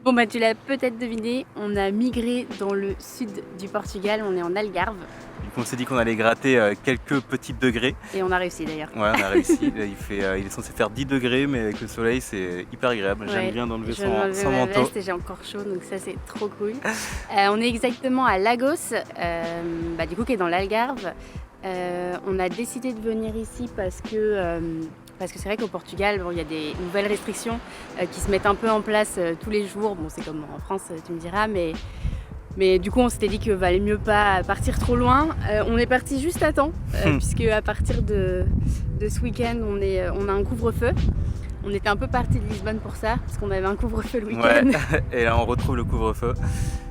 Bon bah tu l'as peut-être deviné, on a migré dans le sud du Portugal, on est en Algarve. On s'est dit qu'on allait gratter quelques petits degrés. Et on a réussi d'ailleurs. Ouais, on a réussi. Là, il est censé faire 10 degrés, mais avec le soleil, c'est hyper agréable. J'aime bien d'enlever son ma manteau. veste et j'ai encore chaud, donc ça c'est trop cool. On est exactement à Lagos, du coup qui est dans l'Algarve. On a décidé de venir ici parce que c'est vrai qu'au Portugal, il y a des nouvelles restrictions qui se mettent un peu en place tous les jours. Bon, c'est comme en France, tu me diras, mais du coup, on s'était dit qu'il valait mieux pas partir trop loin. On est parti juste à temps, puisque à partir de ce week-end, on a un couvre-feu. On était un peu parti de Lisbonne pour ça, parce qu'on avait un couvre-feu le week-end. Ouais. Et là, on retrouve le couvre-feu.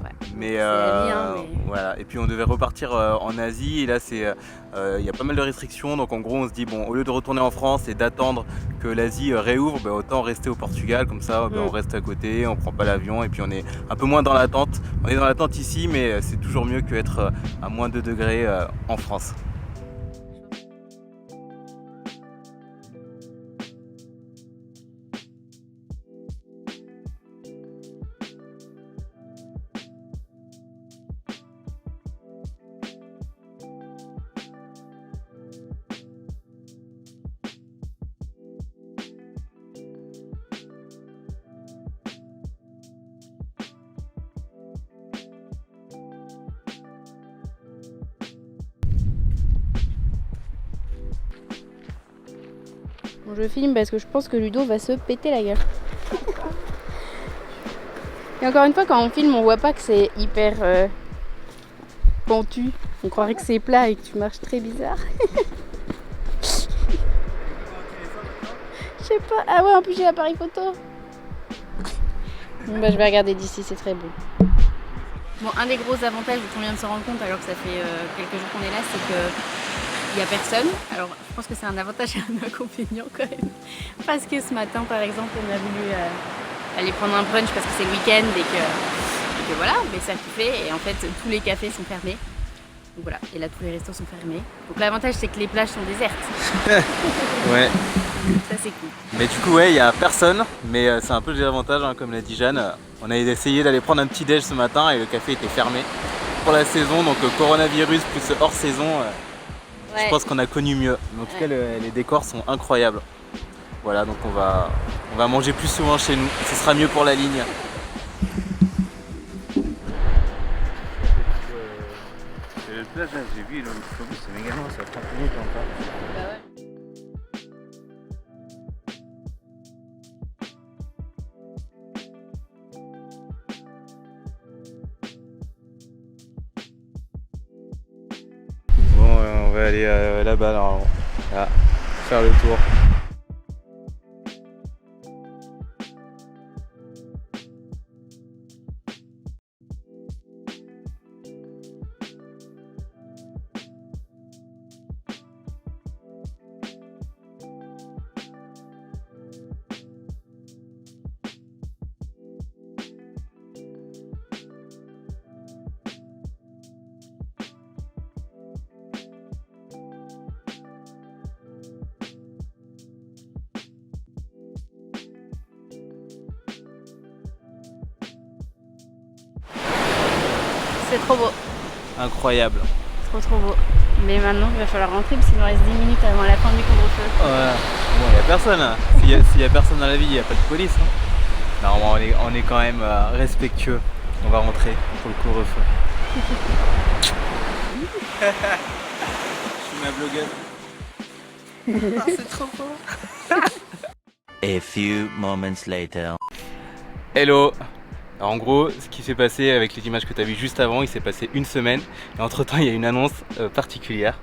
Ouais. Mais, mais voilà. Et puis on devait repartir en Asie et là il y a pas mal de restrictions, donc en gros on se dit bon, au lieu de retourner en France et d'attendre que l'Asie réouvre, autant rester au Portugal, comme ça on reste à côté, on prend pas l'avion et puis on est un peu moins dans l'attente. On est dans l'attente ici, mais c'est toujours mieux qu'être à moins 2 degrés en France. Bon, je filme parce que je pense que Ludo va se péter la gueule. Et encore une fois, quand on filme, on voit pas que c'est hyper pentu. On croirait que c'est plat et que tu marches très bizarre. Je sais pas. Ah ouais, en plus j'ai l'appareil photo. Bon, je vais regarder d'ici, c'est très beau. Bon, un des gros avantages dont on vient de se rendre compte alors que ça fait quelques jours qu'on est là, c'est que il n'y a personne. Alors je pense que c'est un avantage et un inconvénient quand même. Parce que ce matin par exemple on a voulu aller prendre un brunch parce que c'est le week-end et que voilà, mais ça fait et en fait tous les cafés sont fermés. Donc voilà, et là tous les restos sont fermés. Donc l'avantage c'est que les plages sont désertes. Ouais. Ça c'est cool. Mais du coup ouais, il n'y a personne, mais c'est un peu le désavantage, comme l'a dit Jeanne. On a essayé d'aller prendre un petit déj ce matin et le café était fermé pour la saison, donc coronavirus plus hors saison. Je pense qu'on a connu mieux. Mais en tout cas, les décors sont incroyables. Voilà, donc on va manger plus souvent chez nous. Ce sera mieux pour la ligne. Le plage, j'ai vu, l'autobus, c'est méga loin, ça 30 minutes encore. Bah ouais. Bon, on va aller là-bas, normalement. Là, faire le tour. C'est trop beau. Incroyable. Trop beau. Mais maintenant il va falloir rentrer parce qu'il nous reste 10 minutes avant la fin du couvre-feu. Voilà. Bon, il n'y a personne. Hein. S'il y a personne dans la ville, il n'y a pas de police. Hein. Normalement, on est quand même respectueux. On va rentrer pour le couvre-feu. Je suis ma blogueuse. Oh, c'est trop beau. A few moments later. Hello. Alors en gros, ce qui s'est passé avec les images que tu as vues juste avant, il s'est passé une semaine. Et entre-temps, il y a une annonce particulière.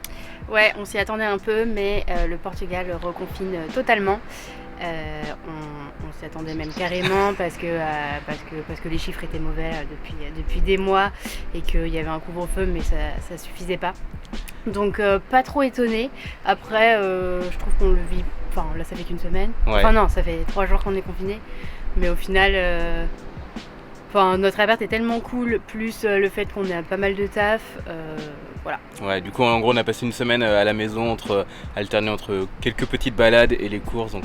Ouais, on s'y attendait un peu, mais le Portugal reconfine totalement. On s'y attendait même carrément parce que les chiffres étaient mauvais depuis des mois et qu'il y avait un couvre-feu, mais ça suffisait pas. Donc pas trop étonné. Après, je trouve qu'on le vit. Enfin, là, ça fait qu'une semaine. Ouais. Enfin non, ça fait 3 jours qu'on est confiné. Mais au final. Notre appart est tellement cool, plus le fait qu'on a pas mal de taf, voilà. Ouais, du coup, en gros, on a passé une semaine à la maison, alterné entre quelques petites balades et les courses, donc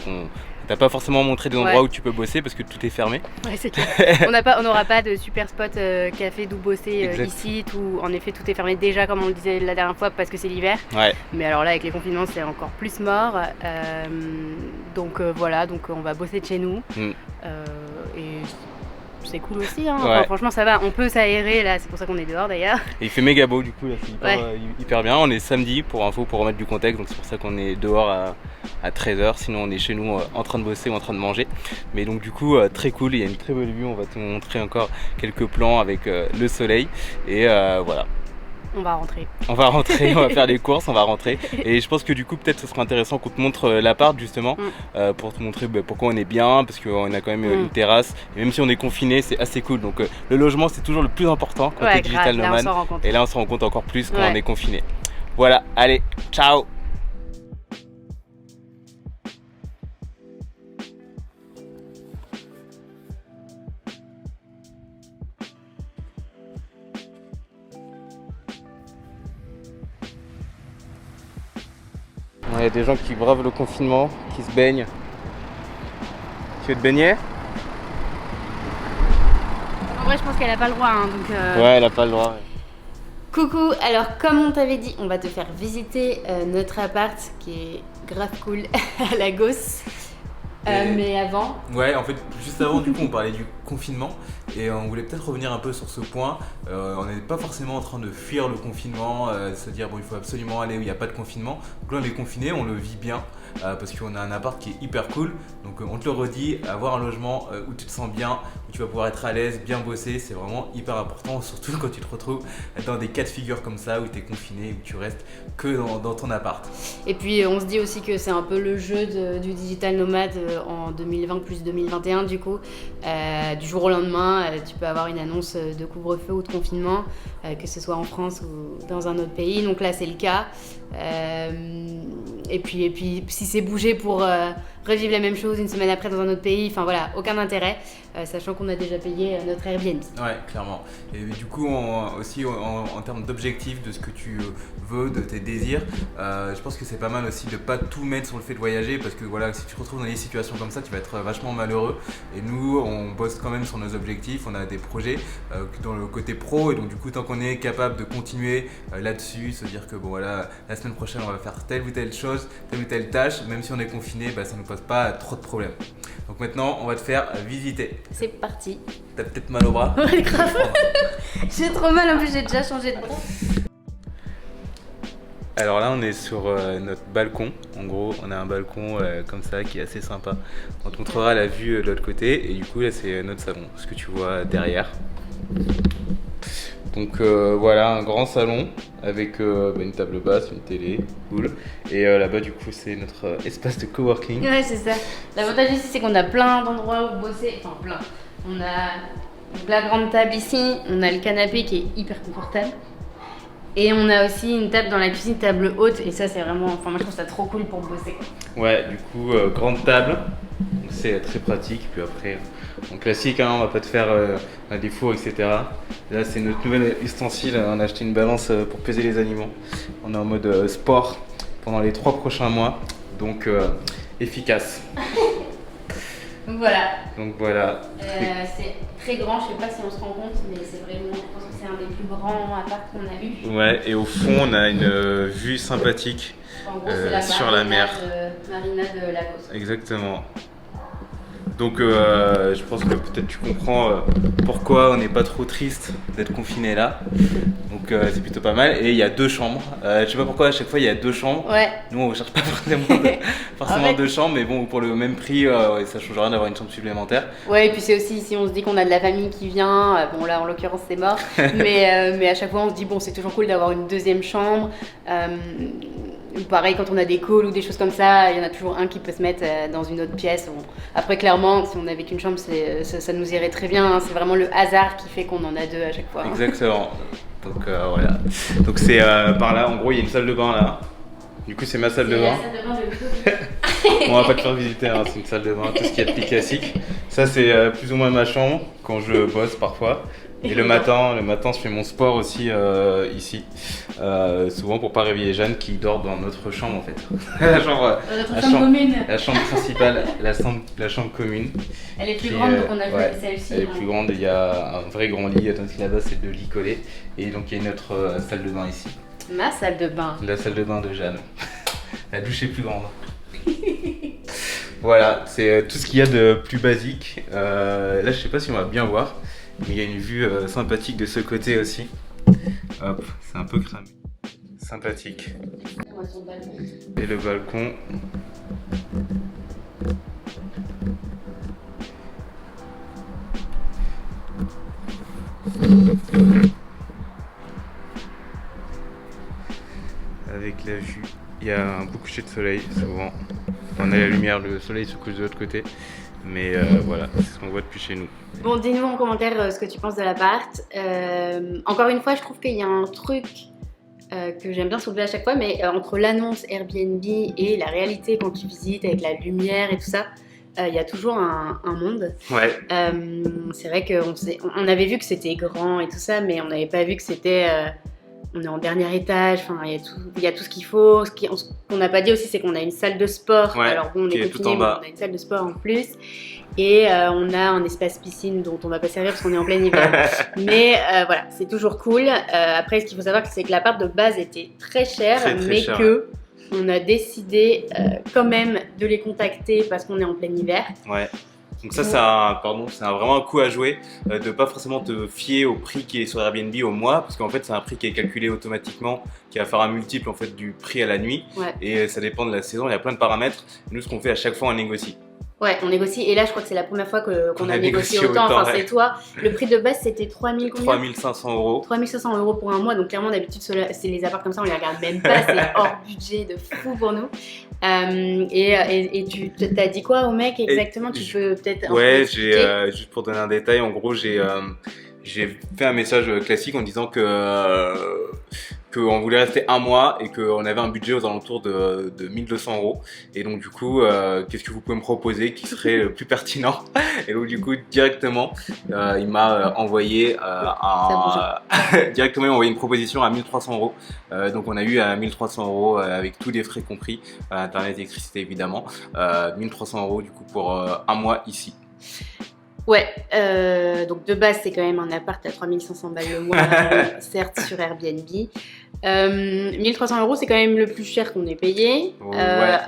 T'as pas forcément montré des endroits où tu peux bosser parce que tout est fermé. Ouais, c'est clair. On n'aura pas de super spot café d'où bosser ici, où en effet tout est fermé déjà comme on le disait la dernière fois parce que c'est l'hiver. Ouais. Mais alors là avec les confinements c'est encore plus mort. Donc voilà, donc on va bosser de chez nous. Et c'est cool aussi, hein. Enfin, franchement ça va, on peut s'aérer là, c'est pour ça qu'on est dehors d'ailleurs. Et il fait méga beau du coup, là, c'est hyper bien. On est samedi pour info, pour remettre du contexte, donc c'est pour ça qu'on est dehors à 13h, sinon on est chez nous en train de bosser ou en train de manger. Mais donc du coup très cool, il y a une très belle vue, on va te montrer encore quelques plans avec le soleil et voilà. On va rentrer, on va faire des courses, on va rentrer. Et je pense que du coup peut-être ce sera intéressant qu'on te montre l'appart justement pour te montrer pourquoi on est bien, parce qu'on a quand même une terrasse. Et même si on est confiné, c'est assez cool. Donc le logement c'est toujours le plus important quand t'es digital nomade. Et là on se rend compte encore plus quand on est confiné. Voilà, allez, ciao. Il y a des gens qui bravent le confinement, qui se baignent. Tu veux te baigner? En vrai, je pense qu'elle a pas le droit. Hein, donc Ouais, elle a pas le droit. Ouais. Coucou, alors comme on t'avait dit, on va te faire visiter notre appart qui est grave cool à Lagos. Mais avant... Ouais, en fait, juste avant, du coup, on parlait du confinement et on voulait peut-être revenir un peu sur ce point. On n'est pas forcément en train de fuir le confinement, se dire bon, il faut absolument aller où il n'y a pas de confinement. Donc là, on est confiné, on le vit bien parce qu'on a un appart qui est hyper cool. Donc on te le redit, avoir un logement où tu te sens bien, où tu vas pouvoir être à l'aise, bien bosser, c'est vraiment hyper important, surtout quand tu te retrouves dans des cas de figure comme ça où tu es confiné, où tu restes que dans ton appart. Et puis on se dit aussi que c'est un peu le jeu du digital nomade en 2020 plus 2021 du coup. Du jour au lendemain, tu peux avoir une annonce de couvre-feu ou de confinement, que ce soit en France ou dans un autre pays. Donc là, c'est le cas. Et puis si c'est bougé pour revivre la même chose une semaine après dans un autre pays, enfin voilà, aucun intérêt, sachant qu'on a déjà payé notre Airbnb. Ouais, clairement. Et du coup, aussi en termes d'objectifs, de ce que tu veux, de tes désirs, je pense que c'est pas mal aussi de pas tout mettre sur le fait de voyager, parce que voilà, si tu te retrouves dans des situations comme ça, tu vas être vachement malheureux. Et nous, on bosse quand même sur nos objectifs, on a des projets dans le côté pro, et donc du coup, tant qu'on est capable de continuer là-dessus, se dire que bon voilà, la semaine prochaine, on va faire telle ou telle chose, telle ou telle tâche, même si on est confiné, ça ne nous pose pas trop de problèmes. Donc maintenant, on va te faire visiter. C'est parti. T'as peut-être mal au bras? Ouais, grave. J'ai trop mal, en plus j'ai déjà changé de bras. Alors là, on est sur notre balcon. En gros, on a un balcon comme ça qui est assez sympa. On te montrera la vue de l'autre côté. Et du coup, là, c'est notre salon, ce que tu vois derrière. Donc voilà, un grand salon avec une table basse, une télé, cool. Et là-bas, du coup, c'est notre espace de coworking. Ouais, c'est ça. L'avantage ici, c'est qu'on a plein d'endroits où bosser. Enfin, plein. On a la grande table ici, on a le canapé qui est hyper confortable. Et on a aussi une table dans la cuisine, table haute. Et ça, c'est vraiment... Enfin, moi, je trouve ça trop cool pour bosser. Ouais, du coup, grande table. C'est très pratique. Puis après, en classique, hein, on va pas te faire des fours, etc. Là, c'est notre nouvel ustensile. On a acheté une balance pour peser les aliments. On est en mode sport pendant les 3 prochains mois. Donc, efficace. Donc voilà. C'est très grand, je sais pas si on se rend compte, mais c'est vraiment, je pense que c'est un des plus grands apparts qu'on a eu. Ouais, et au fond, on a une vue sympathique en gros, c'est sur la mer. Marina de Lagos. Exactement. Donc je pense que peut-être tu comprends pourquoi on n'est pas trop triste d'être confiné là. Donc c'est plutôt pas mal. Et il y a 2 chambres. Je sais pas pourquoi à chaque fois il y a 2 chambres. Ouais. Nous on recherche pas forcément 2 chambres, mais bon pour le même prix ça change rien d'avoir une chambre supplémentaire. Ouais, et puis c'est aussi si on se dit qu'on a de la famille qui vient, bon là en l'occurrence c'est mort, mais à chaque fois on se dit bon c'est toujours cool d'avoir une 2e chambre. Pareil quand on a des calls ou des choses comme ça, il y en a toujours un qui peut se mettre dans une autre pièce. Bon. Après clairement si on n'avait qu'une chambre ça nous irait très bien, hein. C'est vraiment le hasard qui fait qu'on en a 2 à chaque fois. Hein. Exactement. Donc voilà. Donc c'est par là, en gros il y a une salle de bain là. Du coup c'est ma salle de bain. C'est la salle de bain de On va pas te faire visiter, hein. C'est une salle de bain, tout ce qui est plus classique. Ça c'est plus ou moins ma chambre quand je bosse parfois. Et le matin, je fais mon sport aussi ici. Souvent pour pas réveiller Jeanne qui dort dans notre chambre en fait. Notre chambre commune. La chambre principale, la chambre commune. Elle est plus grande, donc on a choisi celle-ci. Elle est plus grande, il y a un vrai grand lit, tandis que là-bas c'est de lit collé. Et donc il y a notre salle de bain ici. Ma salle de bain. La salle de bain de Jeanne. La douche est plus grande. Voilà, c'est tout ce qu'il y a de plus basique. Là, je sais pas si on va bien voir, mais il y a une vue sympathique de ce côté aussi. Hop, c'est un peu cramé. Sympathique. Et le balcon. Avec la vue, il y a un beau coucher de soleil souvent. On a la lumière, le soleil se couche de l'autre côté. Mais voilà, c'est ce qu'on voit depuis chez nous. Bon, dis-nous en commentaire ce que tu penses de l'appart. Encore une fois, je trouve qu'il y a un truc que j'aime bien soulever à chaque fois, mais entre l'annonce Airbnb et la réalité quand tu visites avec la lumière et tout ça, il y a toujours un monde. Ouais. C'est vrai qu'on avait vu que c'était grand et tout ça, mais on n'avait pas vu que c'était... on est en dernier étage, enfin il y a tout ce qu'il faut. Ce qu'on n'a pas dit aussi, c'est qu'on a une salle de sport. Ouais, alors bon, on est tout en bas. on a une salle de sport en plus. Et on a un espace piscine dont on va pas servir parce qu'on est en plein hiver. Mais voilà, c'est toujours cool. Après, ce qu'il faut savoir, c'est que l'appart de base était très cher, Très mais cher, que on a décidé quand même de les contacter parce qu'on est en plein hiver. Ouais. Donc ça, c'est vraiment un coup à jouer, de pas forcément te fier au prix qui est sur Airbnb au mois, parce qu'en fait c'est un prix qui est calculé automatiquement, qui va faire un multiple en fait du prix à la nuit, Ouais. et ça dépend de la saison, il y a plein de paramètres. Nous, ce qu'on fait à chaque fois, on négocie. Ouais, on négocie. Et là, je crois que c'est la première fois qu'on a négocié négocié autant. autant, Enfin, ouais. c'est toi. Le prix de base, c'était 3000 combien 3500 €. 3500 € pour un mois. Donc, clairement, d'habitude, c'est les apparts comme ça, on les regarde même pas. C'est hors budget de fou pour nous. Et tu t'as dit quoi au mec exactement? Tu peux peut-être. Ouais, juste pour donner un détail, en gros, j'ai fait un message classique en disant qu'on voulait rester un mois et qu'on avait un budget aux alentours de 1200 €. Et donc du coup, qu'est-ce que vous pouvez me proposer qui serait le plus pertinent? Et donc du coup, directement, il m'a envoyé directement, il m'a envoyé une proposition à 1300 €. Donc on a eu à 1300 € avec tous les frais compris, internet et électricité évidemment. 1300 € du coup pour un mois ici. Ouais, donc de base, c'est quand même un appart à 3500 balles le mois, certes sur Airbnb. 1300 €, c'est quand même le plus cher qu'on ait payé. Ouais.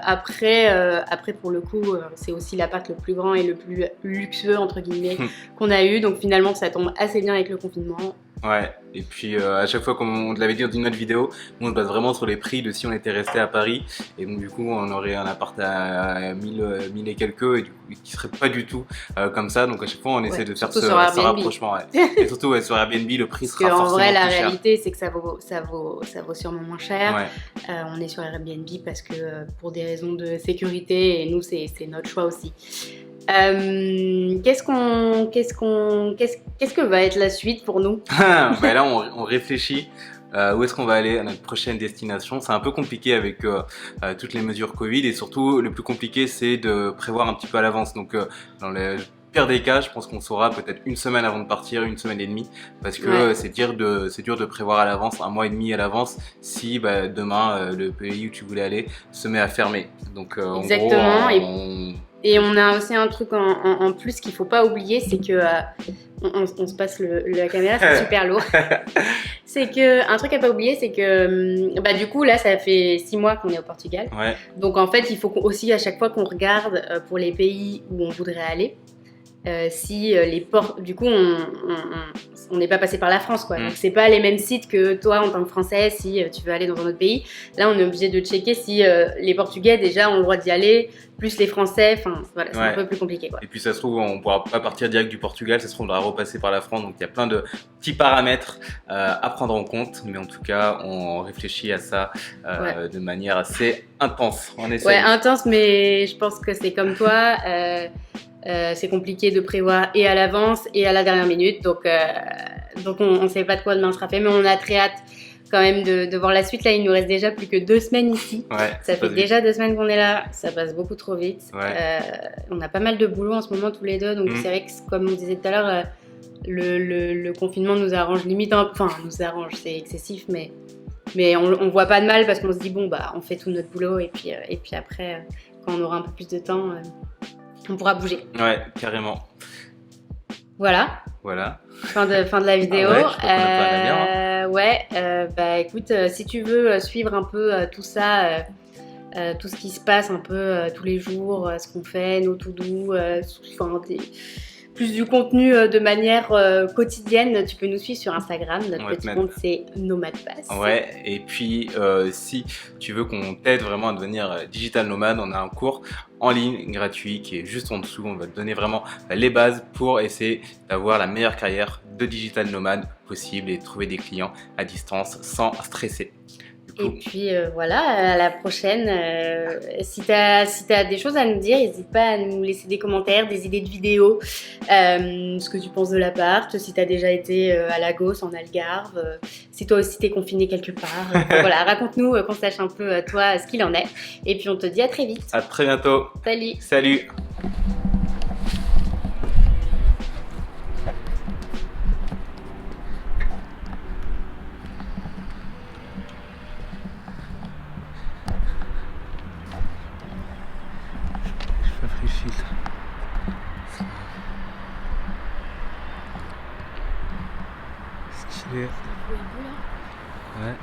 Après, pour le coup, c'est aussi l'appart le plus grand et le plus luxueux, entre guillemets, qu'on a eu. Donc finalement, ça tombe assez bien avec le confinement. Ouais, et puis à chaque fois, comme on te l'avait dit dans une autre vidéo, nous on se base vraiment sur les prix de si on était resté à Paris. Et donc du coup, on aurait un appart à 1000 et quelques, et du coup, qui serait pas du tout comme ça. Donc à chaque fois, on essaie de faire ce rapprochement. Ouais. Et surtout, sur Airbnb, le prix sera Parce qu'en forcément vrai, la plus cher. réalité, c'est que ça vaut sûrement moins cher. Ouais. On est sur Airbnb parce que pour des raisons de sécurité, et nous, c'est notre choix aussi. Qu'est-ce que va être la suite pour nous? Bah là, on réfléchit. Où est-ce qu'on va aller à notre prochaine destination? C'est un peu compliqué avec toutes les mesures Covid, et surtout le plus compliqué c'est de prévoir un petit peu à l'avance. Donc dans le pire des cas, je pense qu'on saura peut-être une semaine avant de partir, une semaine et demie, parce que c'est dur de prévoir à l'avance, un mois et demi à l'avance, si demain le pays où tu voulais aller se met à fermer. Donc exactement. En gros, et on a aussi un truc en plus qu'il faut pas oublier, c'est que on se passe la caméra, c'est super lourd. C'est que un truc à pas oublier, c'est que du coup là, ça fait 6 mois qu'on est au Portugal. Ouais. Donc en fait, il faut aussi à chaque fois qu'on regarde pour les pays où on voudrait aller. Si les ports, du coup, on n'est pas passé par la France, quoi. Donc c'est pas les mêmes sites que toi en tant que Français si tu veux aller dans un autre pays. Là, on est obligé de checker si les Portugais déjà ont le droit d'y aller, plus les Français. Enfin, voilà, c'est un peu plus compliqué, quoi. Et puis ça se trouve, on pourra pas partir direct du Portugal, ça se trouve, on doit repasser par la France. Donc il y a plein de petits paramètres à prendre en compte, mais en tout cas, on réfléchit à ça de manière assez intense. On essaie. Ouais, intense, mais je pense que c'est comme toi. C'est compliqué de prévoir et à l'avance et à la dernière minute, donc on ne sait pas de quoi demain sera fait, mais on a très hâte quand même de voir la suite. Là, il nous reste déjà plus que 2 semaines ici. Ouais, ça fait déjà 2 semaines qu'on est là, ça passe beaucoup trop vite. Ouais. On a pas mal de boulot en ce moment tous les deux, donc c'est vrai que comme on disait tout à l'heure, le confinement nous arrange limite, enfin nous arrange, c'est excessif, mais on voit pas de mal parce qu'on se dit bon bah on fait tout notre boulot et puis après quand on aura un peu plus de temps, on pourra bouger. Ouais, carrément. Voilà. Voilà. Fin de la vidéo. Ah ouais, je crois qu'on a pas à dire, Ouais, bah écoute, si tu veux suivre un peu tout ça, tout ce qui se passe un peu tous les jours, ce qu'on fait, nos to-do, plus du contenu de manière quotidienne, tu peux nous suivre sur Instagram. Notre petit compte, c'est NomadPass. Ouais, et puis si tu veux qu'on t'aide vraiment à devenir digital nomade, on a un cours en ligne gratuit qui est juste en dessous. On va te donner vraiment les bases pour essayer d'avoir la meilleure carrière de digital nomade possible et trouver des clients à distance sans stresser. Et puis voilà, à la prochaine. Si t'as des choses à nous dire, n'hésite pas à nous laisser des commentaires, des idées de vidéos, ce que tu penses de l'appart, si t'as déjà été à Lagos, en Algarve, si toi aussi t'es confiné quelque part. Voilà, raconte-nous qu'on sache un peu toi ce qu'il en est. Et puis on te dit à très vite. À très bientôt. Salut. Salut. Stylé. Ouais.